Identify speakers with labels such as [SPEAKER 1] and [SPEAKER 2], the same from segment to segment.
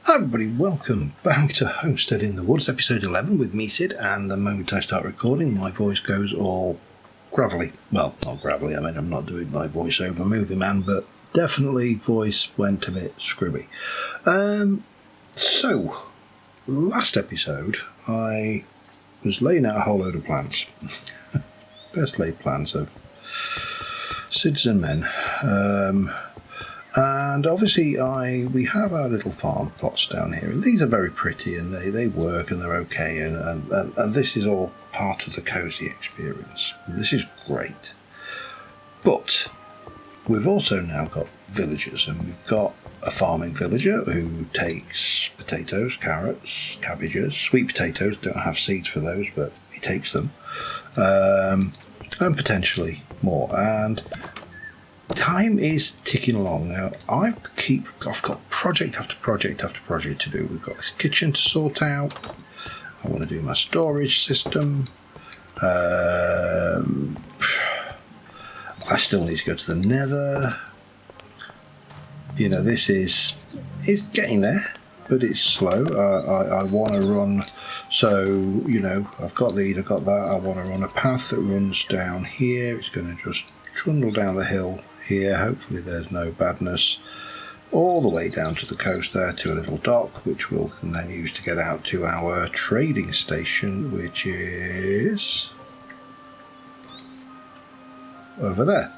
[SPEAKER 1] Hi everybody, welcome back to Homestead in the Woods, episode 11 with me, Sid, and the moment I start recording my voice goes all gravelly. Well, not gravelly, I mean I'm not doing my voice over movie man, but definitely voice went a bit screwy. So, last episode I was laying out a whole load of plans. Best laid plans of Sids and men. And obviously we have our little farm plots down here, and these are very pretty and they work and they're okay, and this is all part of the cosy experience. This is great. But we've also now got villagers, and we've got a farming villager who takes potatoes, carrots, cabbages, sweet potatoes, don't have seeds for those, but he takes them, and potentially more. And time is ticking along now. I've got project after project after project to do. We've got this kitchen to sort out. I want to do my storage system. I still need to go to the Nether. You know, this is getting there, but it's slow. I want to run. So, you know, I've got these, I've got that. I want to run a path that runs down here. It's going to just trundle down the hill here. Hopefully there's no badness. All the way down to the coast there to a little dock, which we'll can then use to get out to our trading station, which is over there.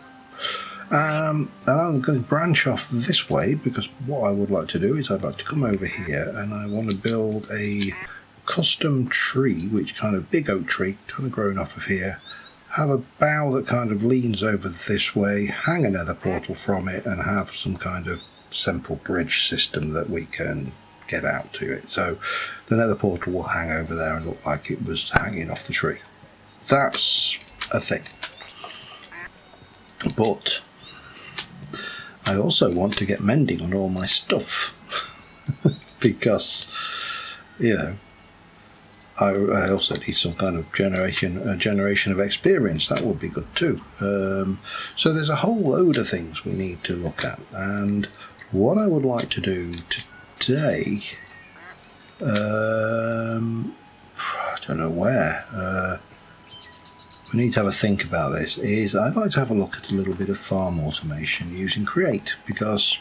[SPEAKER 1] And I'm going to branch off this way, because what I would like to do is I'd like to come over here and I want to build a custom tree, which kind of big oak tree kind of growing off of here, have a bough that kind of leans over this way, hang another portal from it, and have some kind of simple bridge system that we can get out to it. So the nether portal will hang over there and look like it was hanging off the tree. That's a thing. But I also want to get mending on all my stuff because, you know, I also need some kind of generation of experience. That would be good too. So there's a whole load of things we need to look at. And what I would like to do today, I don't know where, we need to have a think about this, is I'd like to have a look at a little bit of farm automation using Create, because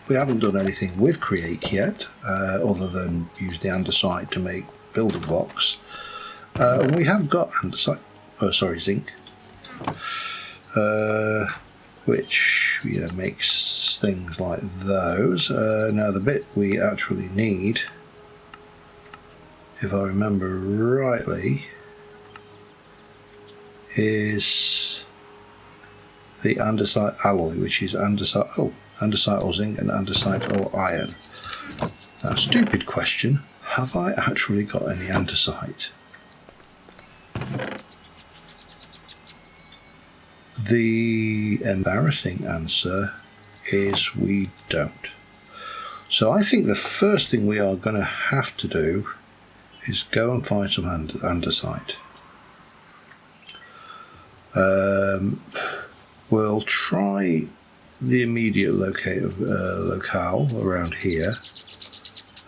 [SPEAKER 1] we haven't done anything with Create yet, other than use the andesite to make building blocks. We have got andesite, zinc, which, you know, makes things like those. Now the bit we actually need, if I remember rightly, is the andesite alloy, which is andesite or zinc and andesite or iron. Now, stupid question. Have I actually got any andesite? The embarrassing answer is we don't. So I think the first thing we are going to have to do is go and find some andesite. We'll try the immediate locale around here,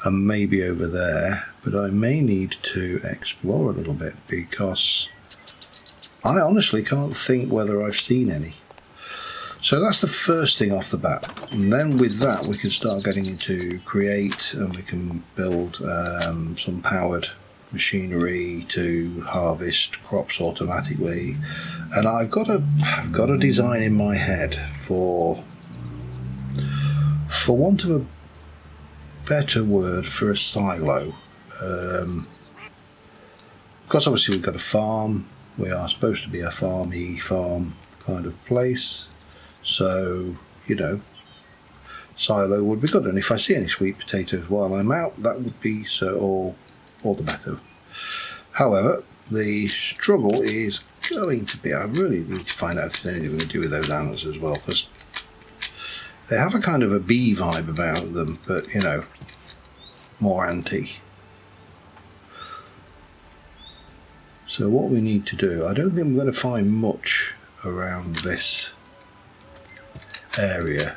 [SPEAKER 1] and maybe over there, but I may need to explore a little bit, because I honestly can't think whether I've seen any. So that's the first thing off the bat, and then with that we can start getting into Create, and we can build some powered machinery to harvest crops automatically. And I've got a design in my head for want of a better word, for a silo, because obviously we've got a farm. We are supposed to be a farm kind of place, so, you know, silo would be good. And if I see any sweet potatoes while I'm out, that would be all the better. However, the struggle is going to be, I really need to find out if there's anything we can do with those animals as well, because they have a kind of a bee vibe about them, but, you know, more anti. So what we need to do, I don't think I'm going to find much around this area,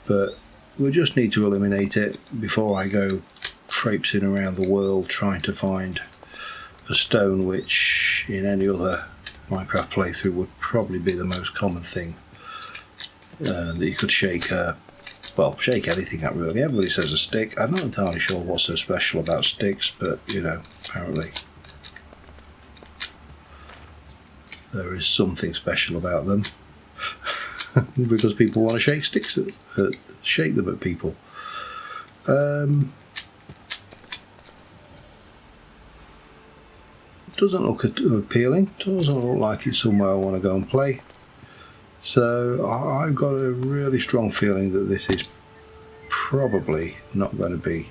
[SPEAKER 1] but we just need to eliminate it before I go traipsing around the world trying to find a stone, which in any other Minecraft playthrough would probably be the most common thing that you could shake. Well, shake anything at really. Everybody says a stick. I'm not entirely sure what's so special about sticks, but you know, apparently there is something special about them because people want to shake sticks shake them at people. Doesn't look appealing. Doesn't look like it's somewhere I want to go and play. So I've got a really strong feeling that this is probably not going to be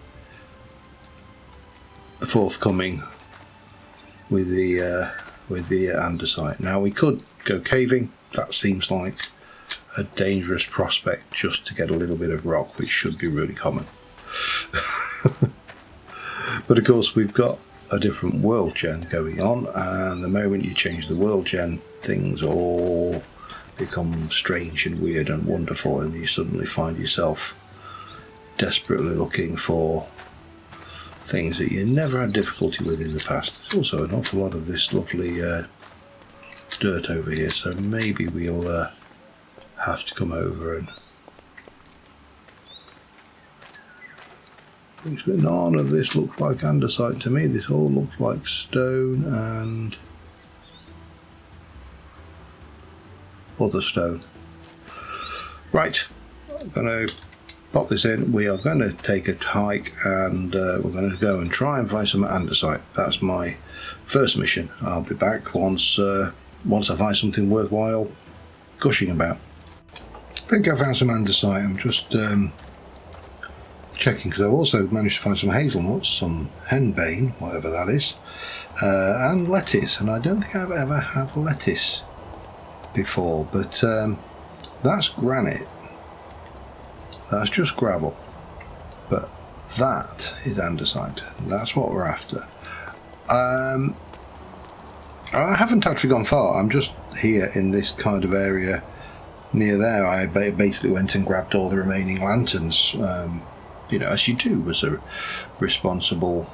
[SPEAKER 1] forthcoming with the andesite. Now we could go caving. That seems like a dangerous prospect just to get a little bit of rock, which should be really common. But of course we've got a different world gen going on, and the moment you change the world gen, things all become strange and weird and wonderful, and you suddenly find yourself desperately looking for things that you never had difficulty with in the past. There's also an awful lot of this lovely dirt over here, so maybe we'll have to come over and none of this looks like andesite to me. This all looks like stone and other stone. Right, I'm going to pop this in. We are going to take a hike, and we're going to go and try and find some andesite. That's my first mission. I'll be back once I find something worthwhile gushing about. I think I found some andesite. I'm just checking, because I've also managed to find some hazelnuts, some henbane, whatever that is, and lettuce. And I don't think I've ever had lettuce before, but that's granite. That's just gravel, but that is andesite. That's what we're after. I haven't actually gone far. I'm just here in this kind of area near there. I basically went and grabbed all the remaining lanterns, you know, as you do as a responsible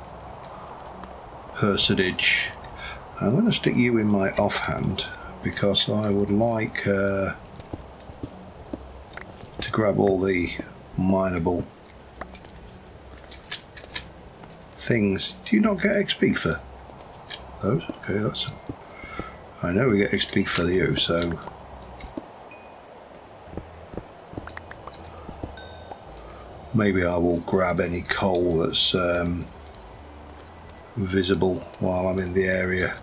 [SPEAKER 1] personage. I'm going to stick you in my offhand because I would like to grab all the mineable things. Do you not get XP for those? Okay, that's... I know we get XP for you, so... maybe I will grab any coal that's visible while I'm in the area.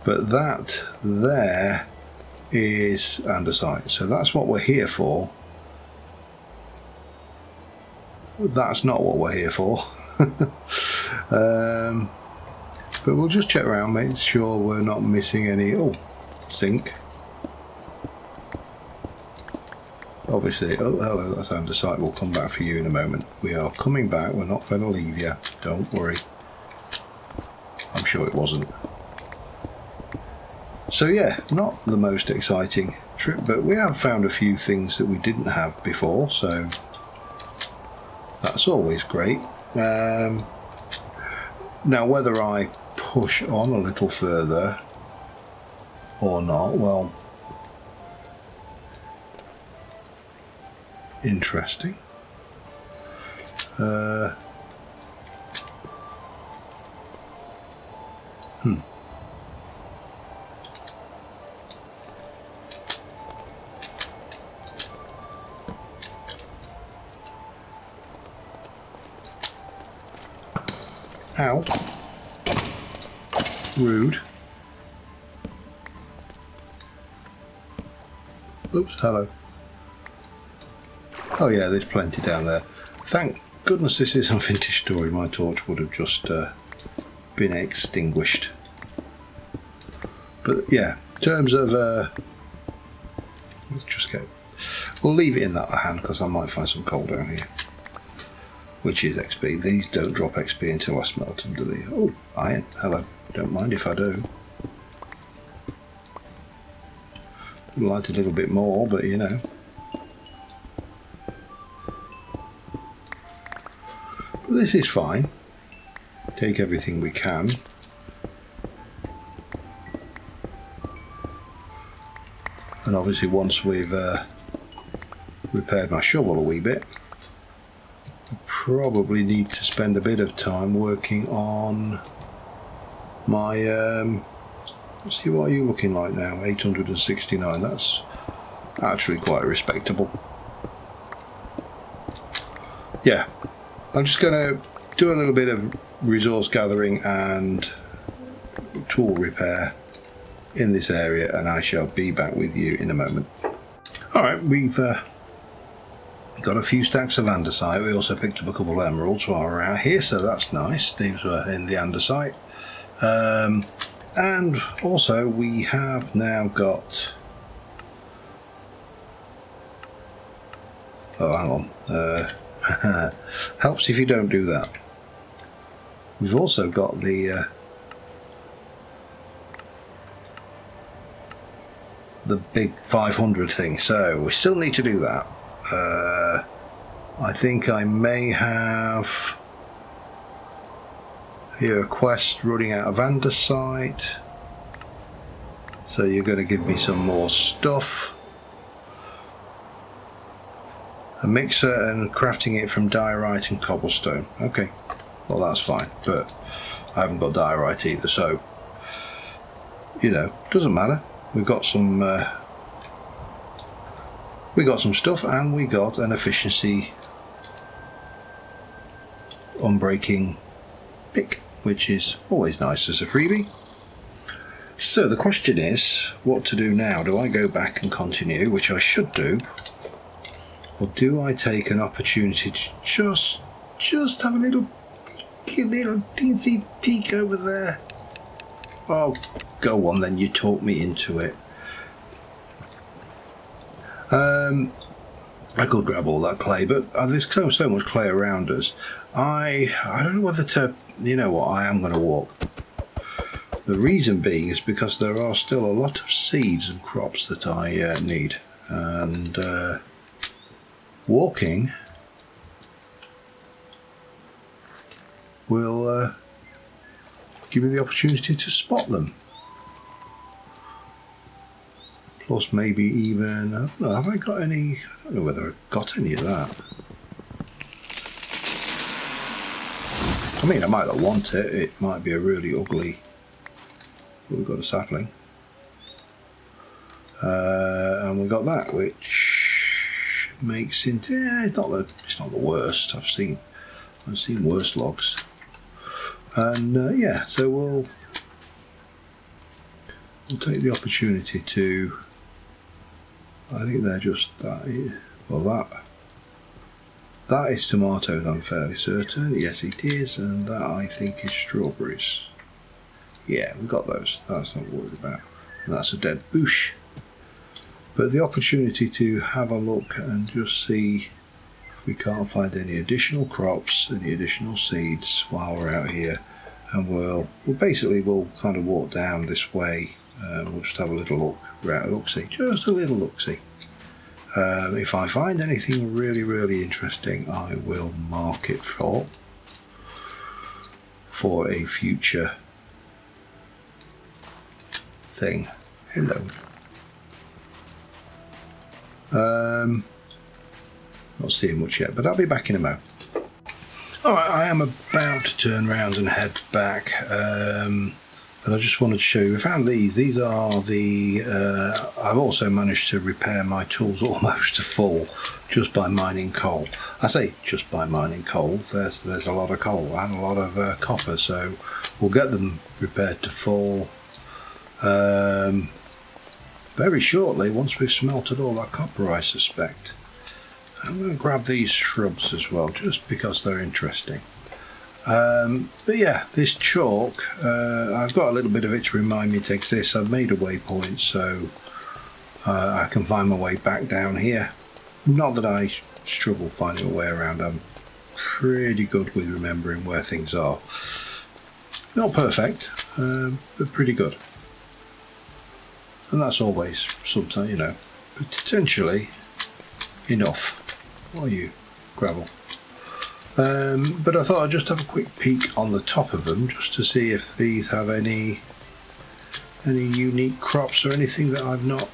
[SPEAKER 1] But that there is andesite, so that's what we're here for. That's not what we're here for. But we'll just check around, make sure we're not missing any. Oh, zinc. Obviously, oh hello, that's andesite. We'll come back for you in a moment. We are coming back, we're not going to leave you, don't worry. I'm sure it wasn't. So yeah, not the most exciting trip, but we have found a few things that we didn't have before, so that's always great. Now whether I push on a little further or not, well, interesting. Ow. Rude. Oops, hello. Oh yeah, there's plenty down there. Thank goodness this is a vintage story. My torch would have just been extinguished. But yeah, in terms of... let's just go... we'll leave it in that hand because I might find some coal down here. Which is XP. These don't drop XP until I smelt them, do they? Oh, iron. Hello. Don't mind if I do. Would like a little bit more, but you know. But this is fine. Take everything we can. And obviously once we've repaired my shovel a wee bit, I probably need to spend a bit of time working on my let's see, what are you looking like now? 869. That's actually quite respectable. Yeah, I'm just going to do a little bit of resource gathering and tool repair in this area, and I shall be back with you in a moment. Alright, we've got a few stacks of andesite. We also picked up a couple of emeralds while we're out here, so that's nice. These were in the andesite. And also we have now got... oh, hang on. Helps if you don't do that. We've also got the big 500 thing, so we still need to do that. I think I may have here a quest running out of andesite, so you're going to give me some more stuff. A mixer and crafting it from diorite and cobblestone. Okay, well that's fine, but I haven't got diorite either, so you know, doesn't matter. We've got some stuff, and we got an efficiency unbreaking pick, which is always nice as a freebie. So the question is, what to do now? Do I go back and continue, which I should do, or do I take an opportunity to just have a little teensy peek over there? Oh, go on then, you talk me into it. I could grab all that clay, but there's so much clay around us. I don't know whether to, you know what, I am going to walk. The reason being is because there are still a lot of seeds and crops that I need, and walking will give me the opportunity to spot them. Plus maybe even, I don't know, have I got any, I don't know whether I've got any of that. I mean, I might not want it, it might be a really ugly, but we've got a sapling. And we got that, which makes it, it's not the worst. I've seen worse logs. And yeah, so we'll take the opportunity to, I think they're just that, well that is tomatoes, I'm fairly certain. Yes it is, and that I think is strawberries. Yeah, we got those, that's not worried about. And that's a dead bush. But the opportunity to have a look and just see if we can't find any additional crops, any additional seeds while we're out here, and we'll kind of walk down this way. We'll just have a little look, just a little look-see. If I find anything really interesting, I will mark it for a future thing. Hello. Not seeing much yet, but I'll be back in a moment. Alright, I am about to turn around and head back, but I just wanted to show you, I found these. These are the, I've also managed to repair my tools almost to full just by mining coal. I say just by mining coal, there's a lot of coal and a lot of copper, so we'll get them repaired to full very shortly, once we've smelted all that copper, I suspect. I'm going to grab these shrubs as well, just because they're interesting. But yeah, this chalk, I've got a little bit of it to remind me to exist. I've made a waypoint, so I can find my way back down here. Not that I struggle finding a way around, I'm pretty good with remembering where things are. Not perfect, but pretty good. And that's always sometimes, you know, potentially enough. What are you, gravel? But I thought I'd just have a quick peek on the top of them just to see if these have any unique crops or anything that I've not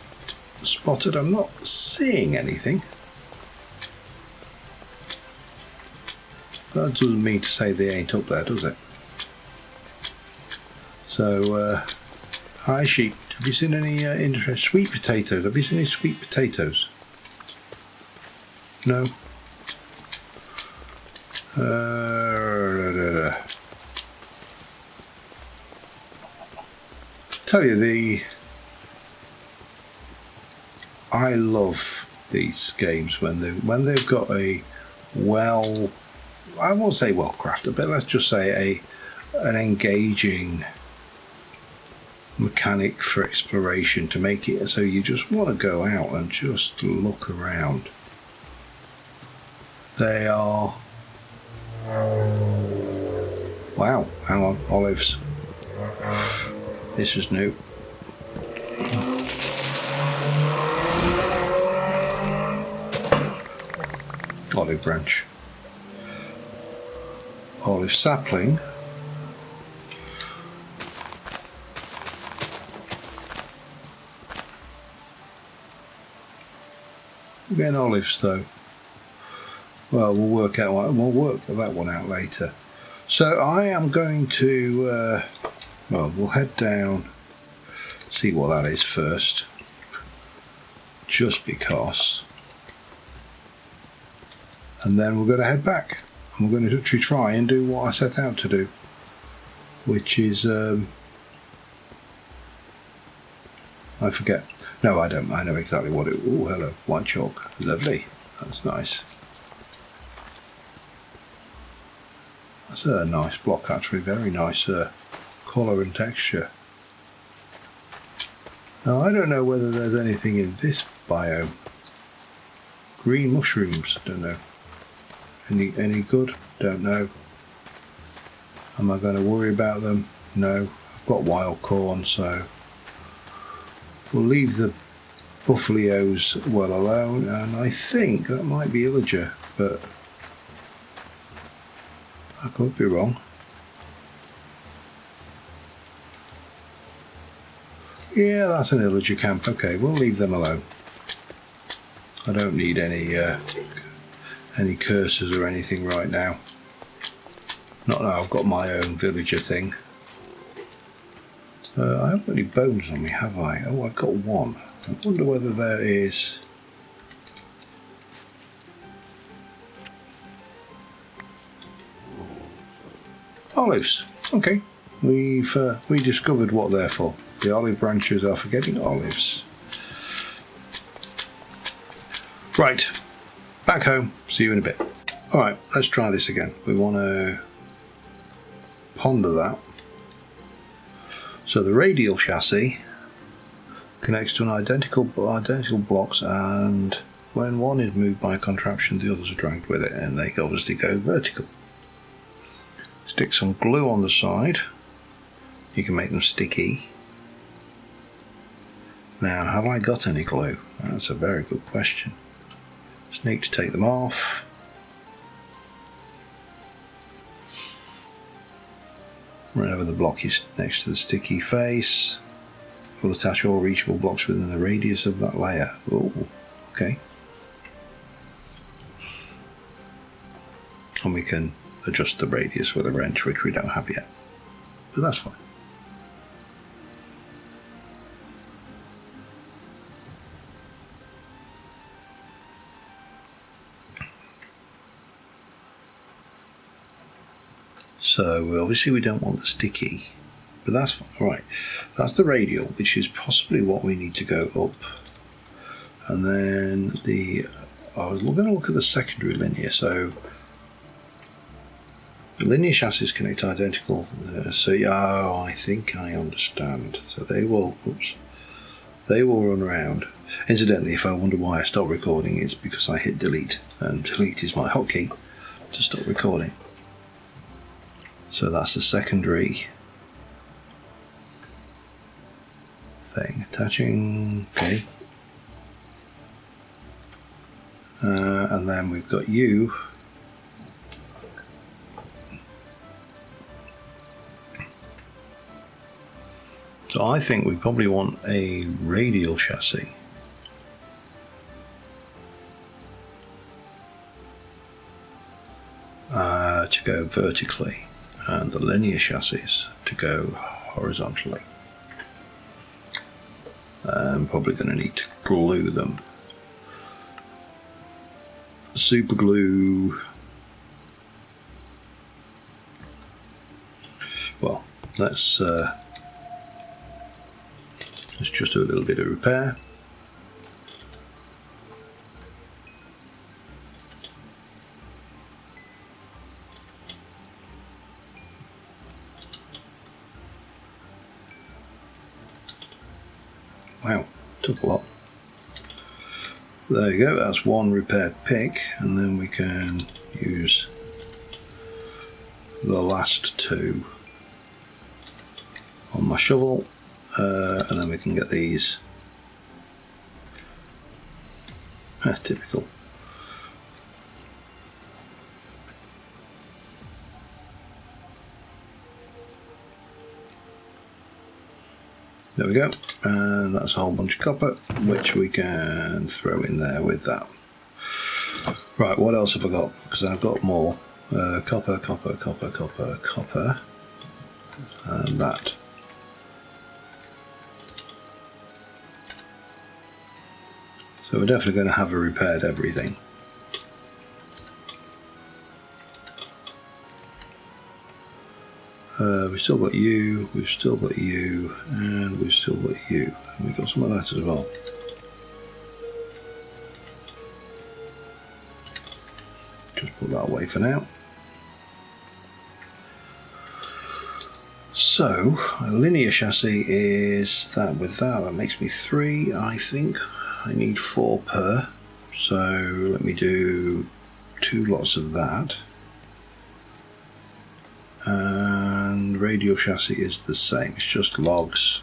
[SPEAKER 1] spotted. I'm not seeing anything. That doesn't mean to say they ain't up there, does it? So, hi sheep. Have you seen any sweet potatoes? Have you seen any sweet potatoes? No? Tell you, I love these games when they've got a I won't say well crafted, but let's just say an engaging mechanic for exploration to make it so you just want to go out and just look around. They are, wow, hang on, olives. This is new. Olive branch. Olive sapling. Again, olives though. Well, we'll work that one out later. So I am going to, well, we'll head down, see what that is first, just because, and then we're going to head back, and we're going to actually try and do what I set out to do, which is, I forget. No, I don't. I know exactly what it. Oh, hello, white chalk. Lovely. That's nice. That's a nice block, actually. Very nice colour and texture. Now, I don't know whether there's anything in this biome. Green mushrooms. Don't know. Any good? Don't know. Am I going to worry about them? No. I've got wild corn, so we'll leave the buffalios well alone, and I think that might be illager, but I could be wrong. Yeah, that's an illager camp. Okay, we'll leave them alone. I don't need any curses or anything right now. Not now, I've got my own villager thing. I haven't got any bones on me, have I? Oh, I've got one. I wonder whether there is... olives. Okay, we discovered what they're for. The olive branches are for getting olives. Right, back home. See you in a bit. Alright, let's try this again. We want to ponder that. So the radial chassis connects to an identical blocks, and when one is moved by a contraption, the others are dragged with it, and they obviously go vertical. Stick some glue on the side. You can make them sticky. Now, have I got any glue? That's a very good question. Just need to take them off. Wherever the block is next to the sticky face, we'll attach all reachable blocks within the radius of that layer. Oh, okay. And we can adjust the radius with a wrench, which we don't have yet, but that's fine. So obviously we don't want the sticky, but that's fine. Right, that's the radial, which is possibly what we need to go up. And then I was going to look at the secondary linear. So the linear chassis connect identical. So yeah, I think I understand. So they will run around. Incidentally, if I wonder why I stopped recording, it's because I hit delete, and delete is my hotkey to stop recording. So that's the secondary thing. Attaching, okay. And then we've got you So I think we probably want a radial chassis. To go vertically, and the linear chassis to go horizontally. I'm probably going to need to glue them. Super glue. Well, let's just do a little bit of repair. Wow, took a lot. There you go, that's one repaired pick, and then we can use the last two on my shovel, and then we can get these. Typical. There we go, and that's a whole bunch of copper, which we can throw in there with that. Right, what else have I got? Because I've got more. Copper, copper, copper, copper, copper, and that. So we're definitely going to have repaired everything. We've still got you, we've still got you, and we've still got you. And we've got some of that as well. Just put that away for now. So, a linear chassis is that with that. That makes me 3, I think. I need 4 per. So, let me do 2 lots of that. And radial chassis is the same, it's just logs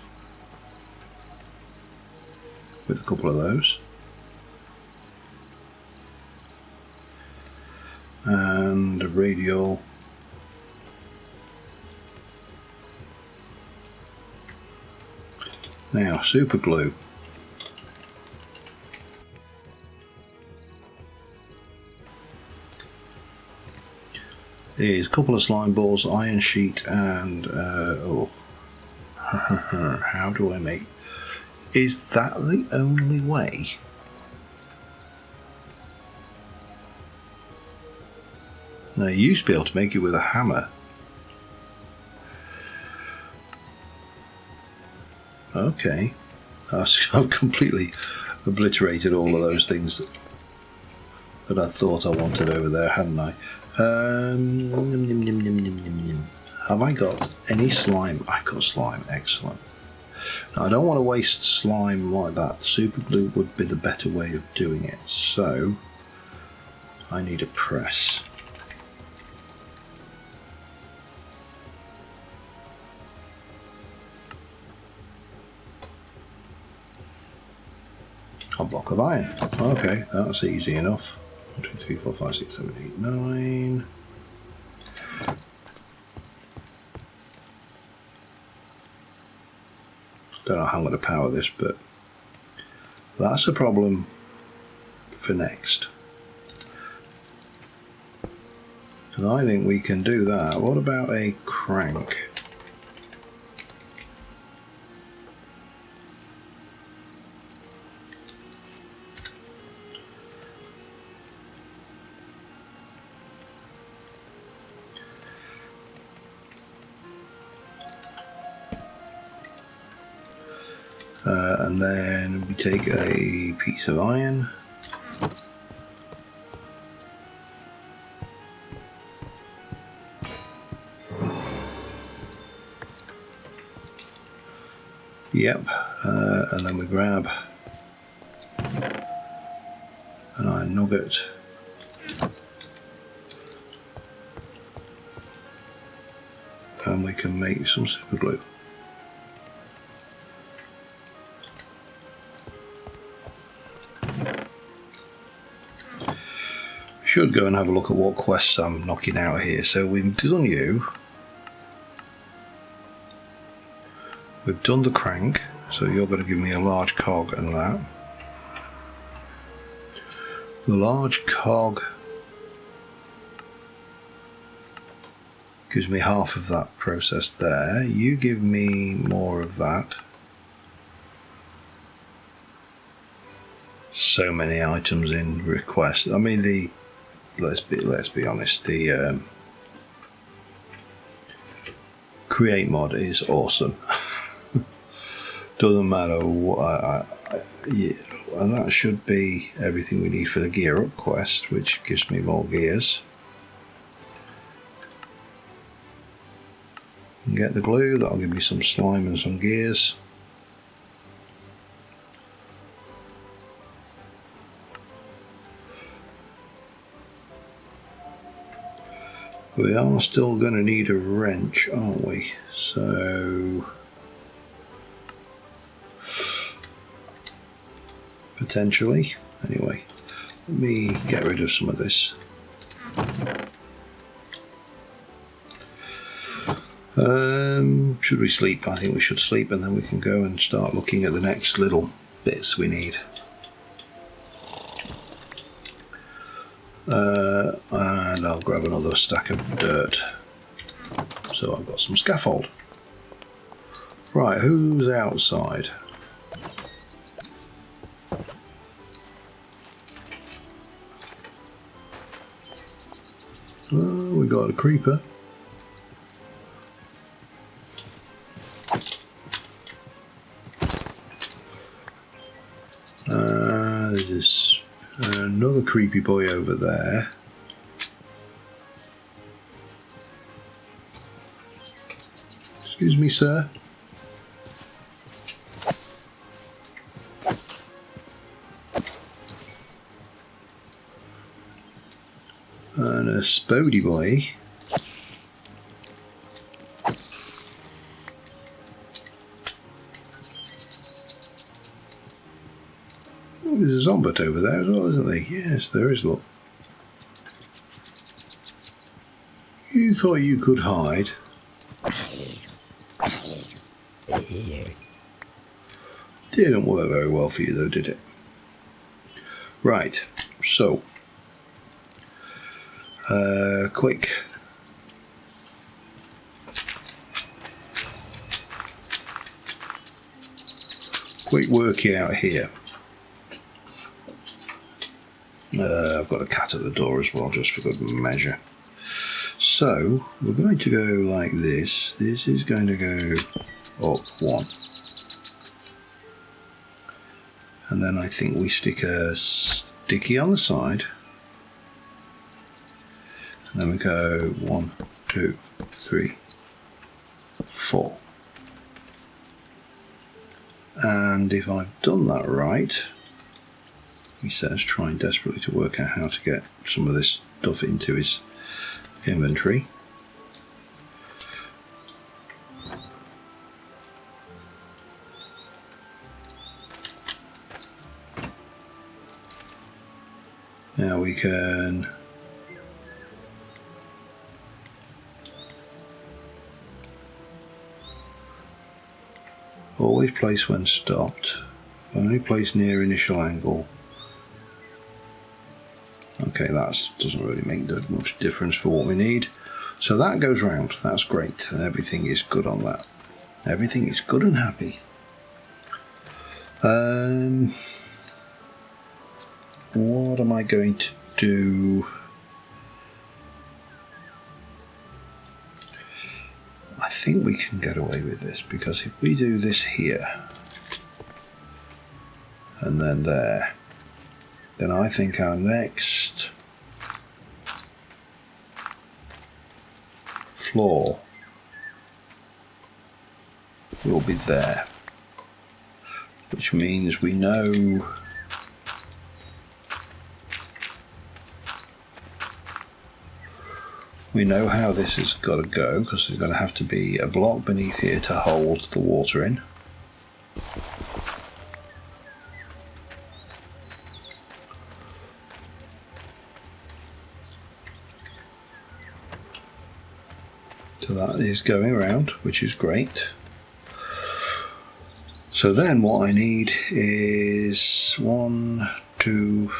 [SPEAKER 1] with a couple of those, and a radial now. Super glue is a couple of slime balls, iron sheet, and oh, how do I make? Is that the only way? Now, you used to be able to make it with a hammer. Okay, I've completely obliterated all of those things that I thought I wanted over there, hadn't I? Have I got any slime? I got slime, excellent. Now, I don't want to waste slime like that. Super glue would be the better way of doing it. So, I need a press. A block of iron. Okay, that's easy enough. 1, 2, 3, 4, 5, 6, 7, 8, 9. Don't know how I'm going to power this, but that's a problem for next. And I think we can do that. What about a crank? And then we take a piece of iron, yep, and then we grab an iron nugget, and we can make some super glue. Should go and have a look at what quests I'm knocking out here. So we've done you. We've done the crank, so you're going to give me a large cog and that. The large cog gives me half of that process there. You give me more of that. So many items in request. I mean, let's be honest, the create mod is awesome. Doesn't matter what. Yeah, and that should be everything we need for the gear up quest, which gives me more gears. Get the glue, that'll give me some slime and some gears. We are still going to need a wrench, aren't we? So potentially. Anyway, let me get rid of some of this. Should we sleep? I think we should sleep, and then we can go and start looking at the next little bits we need. And I'll grab another stack of dirt. So I've got some scaffold. Right, who's outside? Oh, we got a creeper. There's another creepy boy over there. Excuse me, sir. And a Spodey boy. Oh, there's a zombot over there as well, isn't there? Yes, there is, look. You thought you could hide? Didn't work very well for you though, did it? Right, so quick worky out here. I've got a cat at the door as well, just for good measure. So we're going to go like this. This is going to go up one. And then I think we stick a sticky on the side. And then we go 1, 2, 3, 4. And if I've done that right, he says trying desperately to work out how to get some of this stuff into his inventory. Now we can always place when stopped, only place near initial angle. Okay, that doesn't really make much difference for what we need. So that goes round, that's great, and everything is good on that. Everything is good and happy. What am I going to do? I think we can get away with this, because if we do this here and then there, then I think our next floor will be there, which means we know how this has got to go, because there's going to have to be a block beneath here to hold the water in. So that is going around, which is great. So then what I need is 1, 2,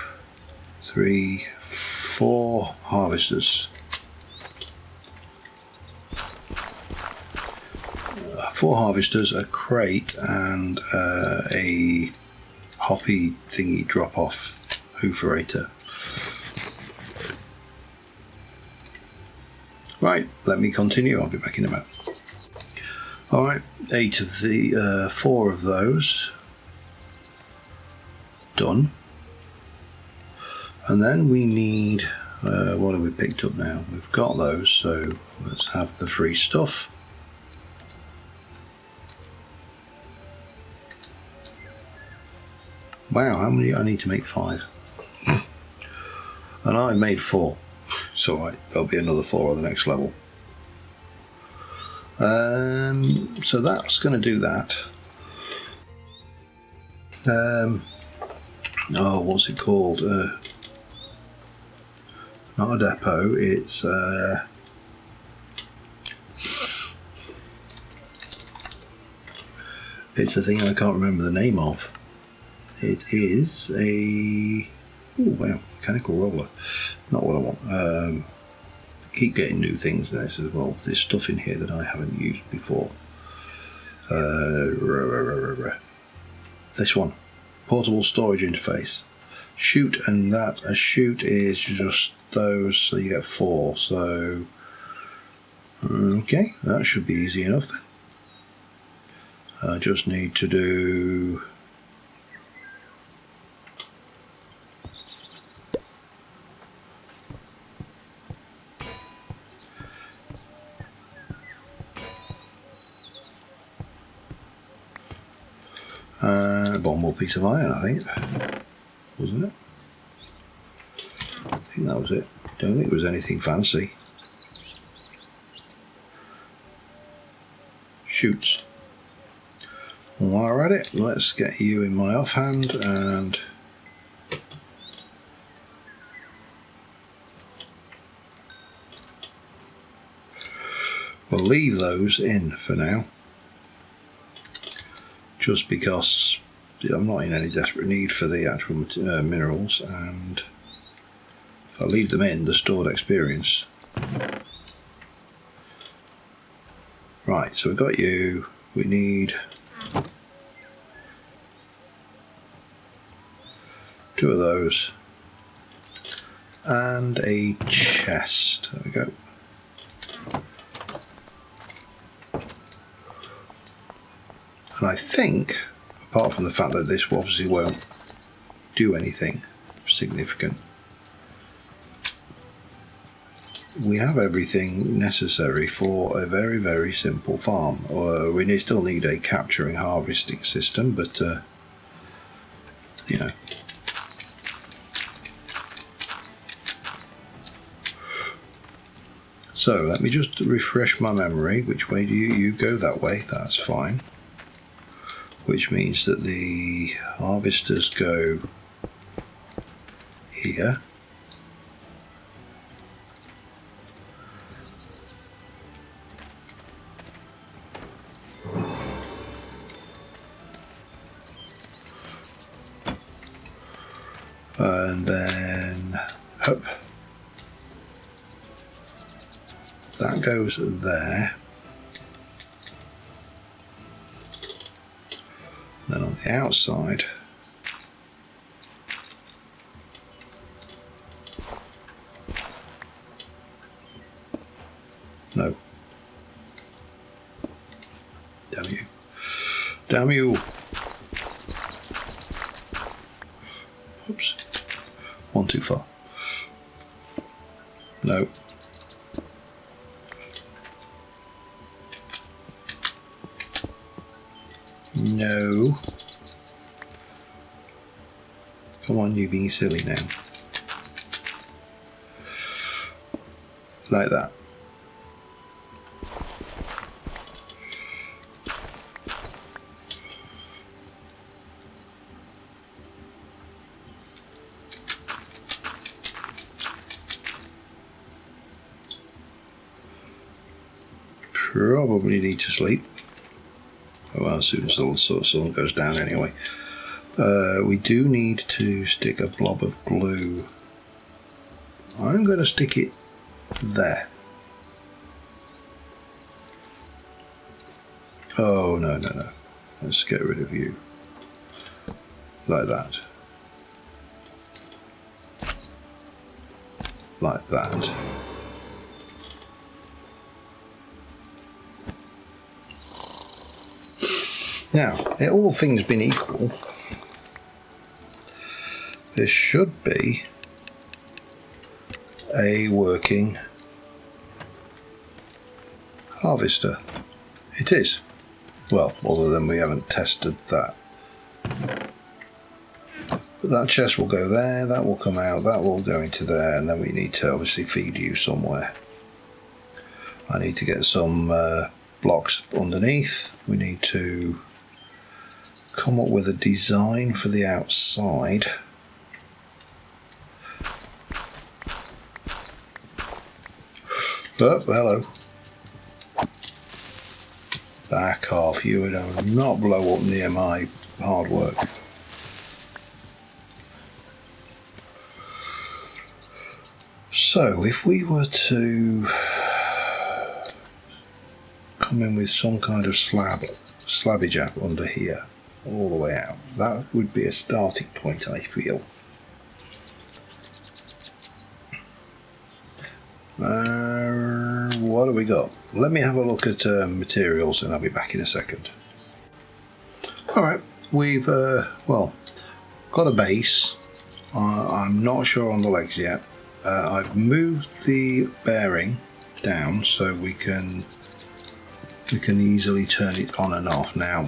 [SPEAKER 1] 3, 4 harvesters. 4 harvesters, a crate, and a hoppy thingy drop off hooferator. Right, let me continue. I'll be back in a moment. Alright, 8 of the 4 of those done. And then we need, what have we picked up now? We've got those, so let's have the free stuff. Wow, how many? I need to make 5. And I made 4. It's alright, there'll be another 4 on the next level. So that's going to do that. Oh, what's it called? Not a depot, it's a thing I can't remember the name of. It is a, oh wow, mechanical roller. Not what I want. Keep getting new things in this as well. There's stuff in here that I haven't used before. This one, portable storage interface. Chute, and that a chute is just those, so you get 4. So okay, that should be easy enough then. I just need to do one more piece of iron, I think, wasn't it? I think that was it. Don't think it was anything fancy. Shoots. While we're at it, let's get you in my offhand and we'll leave those in for now, just because I'm not in any desperate need for the actual minerals, and if I leave them in, the stored experience. Right, so we've got you. We need 2 of those and a chest. There we go. And I think, apart from the fact that this obviously won't do anything significant, we have everything necessary for a very, very simple farm. We still need a capturing harvesting system, but you know. So let me just refresh my memory. Which way do you go? That way, that's fine. Which means that the harvesters go here. And then up. That goes there. Then on the outside, no. Damn you. Damn you. Oops. One too far. No. No. Come on, you being silly now. Like that. Probably need to sleep. Well, as soon as the sun goes down anyway. We do need to stick a blob of glue. I'm going to stick it there. Oh, no. Let's get rid of you. Like that. Like that. Now, all things being equal, this should be a working harvester. It is. Well, other than we haven't tested that. But that chest will go there, that will come out, that will go into there, and then we need to obviously feed you somewhere. I need to get some blocks underneath. We need to come up with a design for the outside. Oh, hello. Back off, you would not blow up near my hard work. So, if we were to come in with some kind of slabbage up under here, all the way out, that would be a starting point, I feel. What do we got? Let me have a look at materials and I'll be back in a second. Alright, we've well, got a base. I'm not sure on the legs yet. I've moved the bearing down so we can easily turn it on and off. Now,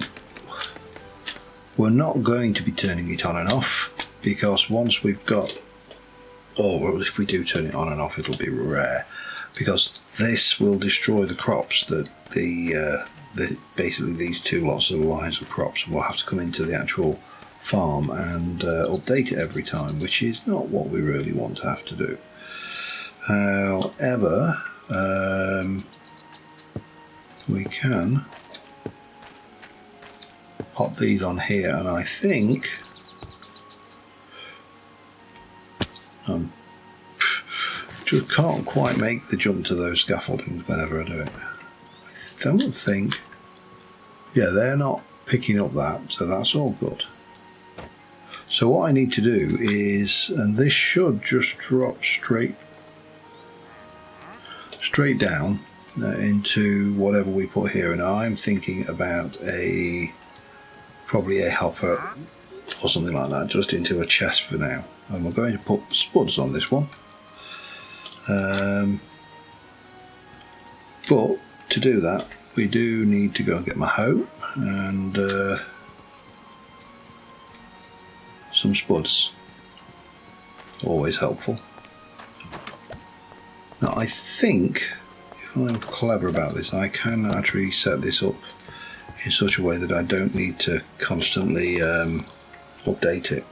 [SPEAKER 1] we're not going to be turning it on and off because once we've got, or if we do turn it on and off, it'll be rare, because this will destroy the crops that basically these two lots of lines of crops, and we'll have to come into the actual farm and update it every time, which is not what we really want to have to do. However, we can pop these on here, and I think just can't quite make the jump to those scaffoldings whenever I do it. I don't think, yeah, they're not picking up that, so that's all good. So what I need to do is, and this should just drop straight down into whatever we put here, and I'm thinking about probably a hopper or something like that, just into a chest for now. And we're going to put spuds on this one. But to do that, we do need to go and get my hoe and some spuds. Always helpful. Now I think, if I'm clever about this, I can actually set this up in such a way that I don't need to constantly update it.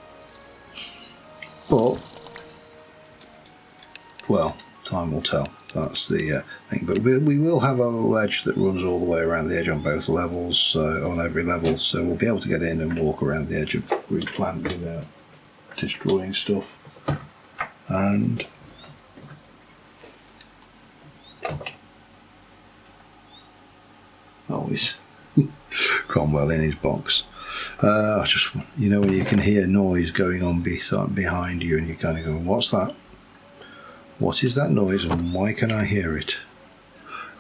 [SPEAKER 1] But, well, time will tell. That's the thing. But we will have a ledge that runs all the way around the edge on both levels, on every level, so we'll be able to get in and walk around the edge and replant without destroying stuff. And always Cromwell in his box. Just, you know, when you can hear noise going on behind you and you're kind of going, what's that? What is that noise and why can I hear it?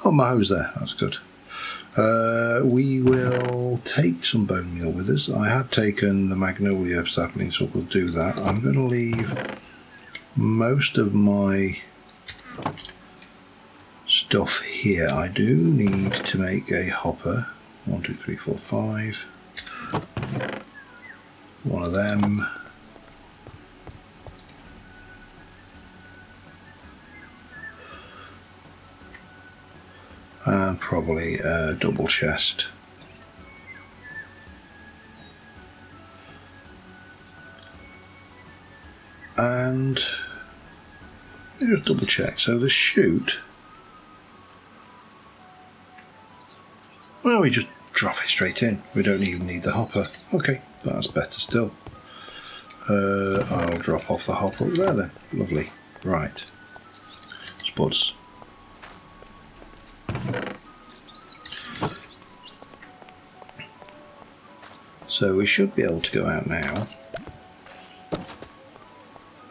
[SPEAKER 1] Oh, my hoe's there, that's good. We will take some bone meal with us. I had taken the magnolia sapling, so we'll do that. I'm going to leave most of my stuff here. I do need to make a hopper. 1, 2, 3, 4, 5. One of them. And probably a double chest. And let me just double check. So the chute, well, we just drop it straight in. We don't even need the hopper. Okay, that's better still. I'll drop off the hopper up there then. Lovely. Right. Spuds. So we should be able to go out now.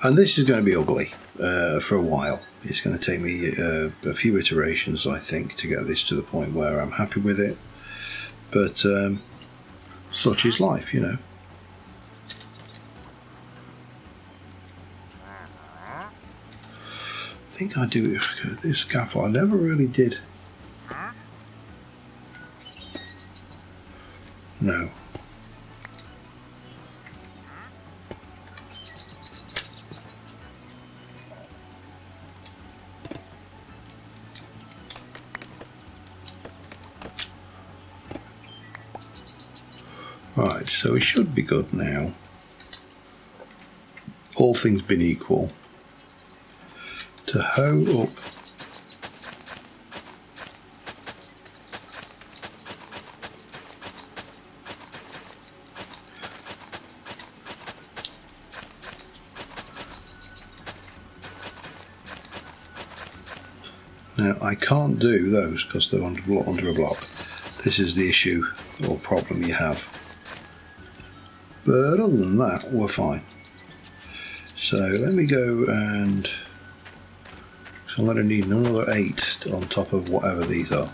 [SPEAKER 1] And this is going to be ugly for a while. It's going to take me a few iterations, I think, to get this to the point where I'm happy with it. But such is life, you know. I think I do this scaffold. I never really did. No. Right, so it should be good now. All things being equal. To hoe up now. I can't do those because they're under a block. This is the issue or problem you have. But other than that, we're fine. So let me go and I'm going to need another 8 on top of whatever these are.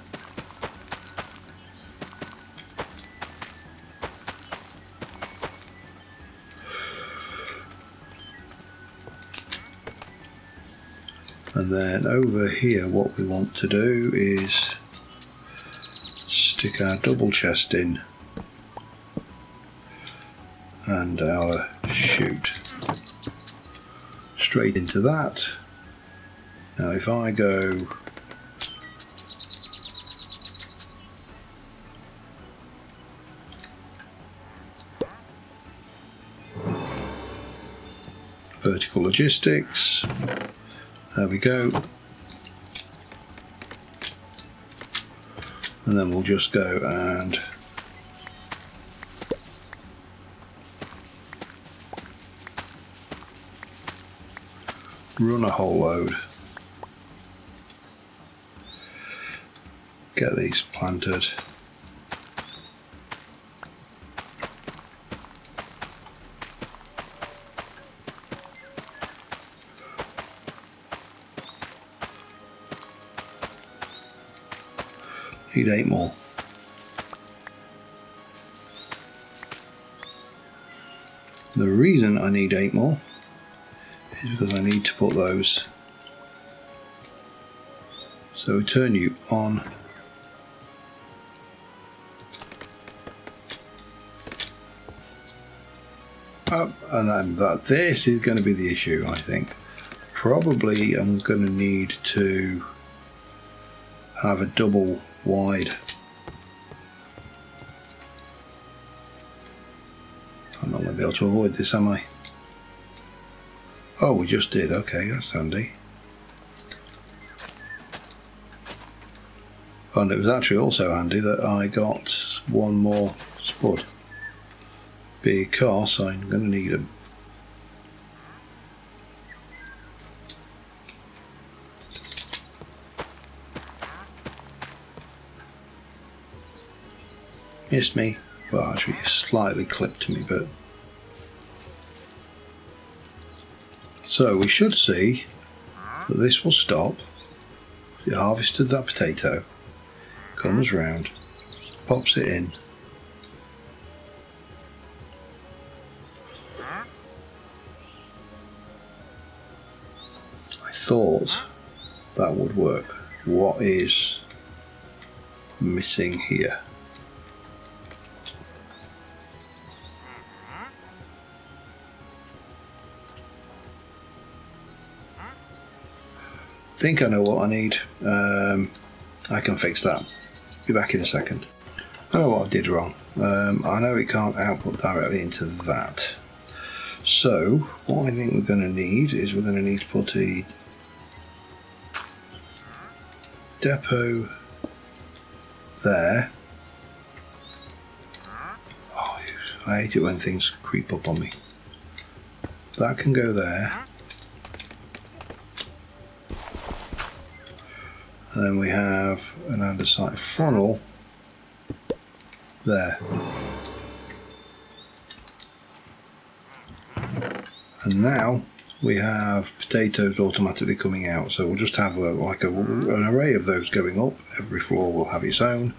[SPEAKER 1] And then over here what we want to do is stick our double chest in and our chute straight into that. Now if I go vertical logistics, there we go, and then we'll just go and run a whole load, get these planted. Need 8 more. The reason I need 8 more is because I need to put those. So we turn you on. Up, and then this is going to be the issue, I think. Probably I'm going to need to have a double wide. I'm not going to be able to avoid this, am I? Oh, we just did. Okay, that's handy. And it was actually also handy that I got one more spud, because I'm going to need them. Missed me. Well, actually, it slightly clipped me, but so we should see that this will stop. It harvested that potato, comes round, pops it in. I thought that would work. What is missing here? I think I know what I need. I can fix that. Be back in a second. I know what I did wrong. I know it can't output directly into that. So what I think we're going to need is we're going to need to put a depot there, I hate it when things creep up on me. That can go there. And then we have an andesite funnel there. And now we have potatoes automatically coming out. So we'll just have an array of those going up. Every floor will have its own.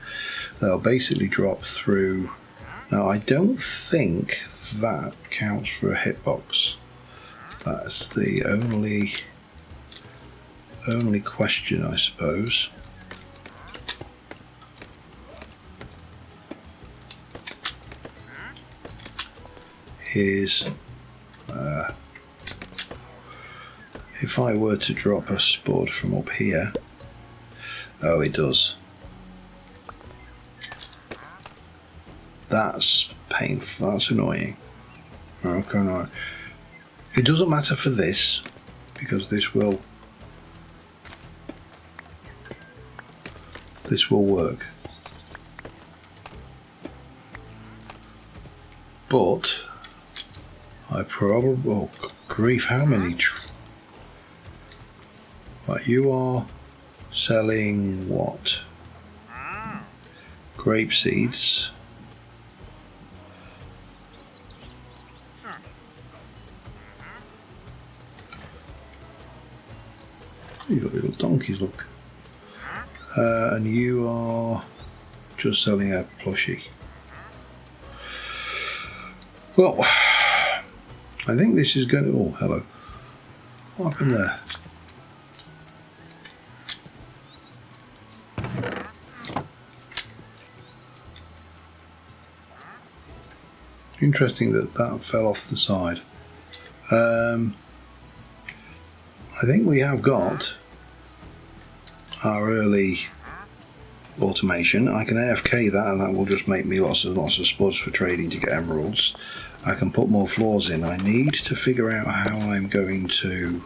[SPEAKER 1] They'll basically drop through. Now I don't think that counts for a hitbox. That's the only question, I suppose. Is if I were to drop a spud from up here. Oh, it does. That's painful. That's annoying. Okay, no. It doesn't matter for this because this will work. But I probably, oh grief, how many? Right, you are selling what? Grape seeds. You got little donkeys, look. And you are just selling a plushie. Well, I think this is going to... Oh, hello. What happened there? Interesting that fell off the side. I think we have got our early automation. I can AFK that and that will just make me lots of spuds for trading to get emeralds. I can put more floors in. I need to figure out how I'm going to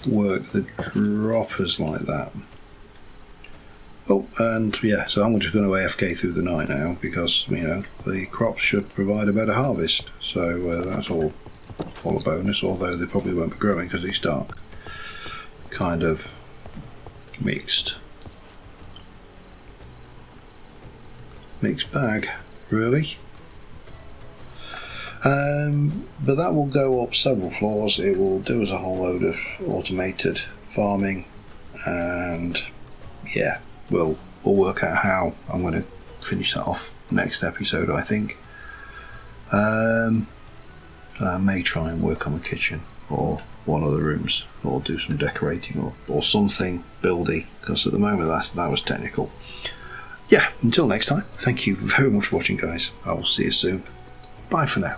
[SPEAKER 1] work the droppers like that. Oh, and yeah, so I'm just going to AFK through the night now because, you know, the crops should provide a better harvest. So that's all a bonus, although they probably won't be growing because they start kind of mixed bag, really. But that will go up several floors. It will do us a whole load of automated farming, and yeah, we'll work out how I'm going to finish that off next episode, I think. And I may try and work on the kitchen or one of the rooms, or do some decorating or something buildy, because at the moment that was technical. Yeah, until next time, thank you very much for watching, guys. I will see you soon. Bye for now.